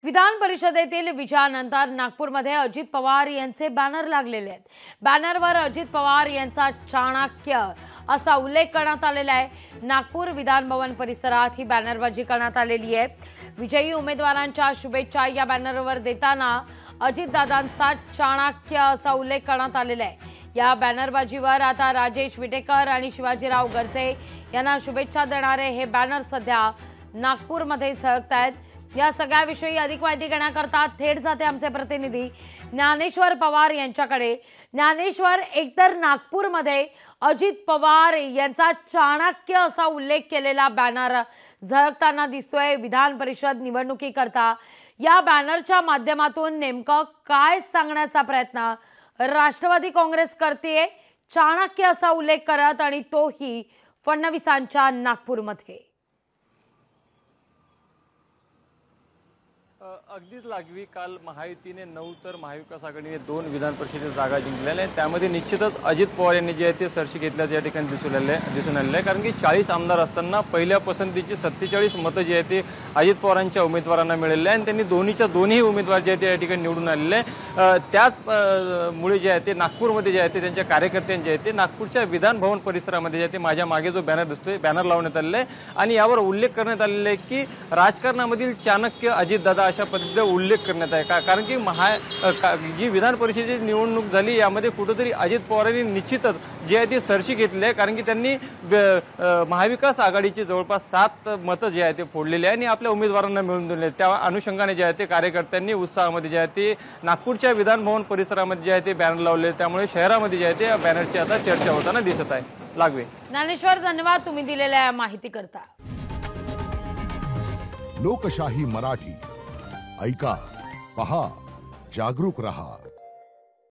विधान परिषदेतील विजयानंतर नागपूरमध्ये अजित पवार यांचे बॅनर लागलेले आहेत। बॅनरवर अजित पवार यांचा चाणक्य असा उल्लेख करण्यात आलेला आहे। नागपूर विधान भवन परिसरात ही बॅनरबाजी करण्यात आलेली आहे। विजयी उमेदवारांच्या शुभेच्छा या बॅनरवर देताना अजितदादांचा चाणक्य असा उल्लेख करण्यात आलेला आहे। या बॅनरबाजीवर आता राजेश विटेकर आणि शिवाजीराव गर्जे यांना शुभेच्छा देणारे हे बॅनर सध्या नागपूरमध्ये झळकत आहेत। या सगळ्याविषयी अधिक माहिती घेण्याकरता थेट जाते आमचे प्रतिनिधी ज्ञानेश्वर पवार यांच्याकडे। ज्ञानेश्वर, एकतर नागपूरमध्ये अजित पवार यांचा चाणक्य असा उल्लेख केलेला बॅनर झळकताना दिसतोय विधान परिषद निवडणुकीकरता। या बॅनरच्या माध्यमातून नेमकं काय सांगण्याचा प्रयत्न राष्ट्रवादी काँग्रेस करते चाणक्य असा उल्लेख करत, आणि तोही फडणवीसांच्या नागपूरमध्ये? अगदीच लागवी काल महायुतीने 9 तर महाविकास आघाडीने 2 विधान परिषदेच्या जागा जिंकलेल्या आहेत। त्यामध्ये निश्चितच अजित पवार यांनी जे आहे ते सरशी घेतल्याचं या ठिकाणी दिसून आलेलं आहे। कारण की 40 आमदार असताना पहिल्या पसंतीची 47 मतं जी आहे ते अजित पवारांच्या उमेदवारांना मिळालेली आहे आणि त्यांनी दोन्ही उमेदवार जे आहेत ते या ठिकाणी निवडून आलेले आहे। त्याचमुळे जे आहे ते नागपूरमध्ये जे आहे ते त्यांच्या कार्यकर्त्यांचे आहे ते नागपूरच्या विधान भवन परिसरामध्ये जे आहे ते माझ्या मागे जो बॅनर दिसतोय बॅनर लावण्यात आलेला आहे आणि यावर उल्लेख करण्यात आलेला आहे की राजकारणामधील चाणक्य अजितदादा अशा पद्धतीचा उल्लेख करण्यात आहे। कारण की जी विधान परिषदेची निवडणूक झाली यामध्ये कुठेतरी अजित पवारांनी निश्चितच जी आहे ती सरशी घेतली आहे। कारण की त्यांनी महाविकास आघाडीची जवळपास 7 मतं जे आहे ते फोडलेली आहे आणि आपल्या उमेदवारांना मिळवून दिले। त्या अनुषंगाने जे आहे ते कार्यकर्त्यांनी उत्साहामध्ये जे आहे ते नागपूरच्या विधान भवन परिसरामध्ये जे आहे ते बॅनर लावले। त्यामुळे शहरामध्ये जे आहे ते बॅनरची आता चर्चा होताना दिसत आहे। लागवे ज्ञानेश्वर, धन्यवाद तुम्ही दिलेल्या माहिती करता। लोकशाही मराठी ऐका, पहा, जागरूक रहा।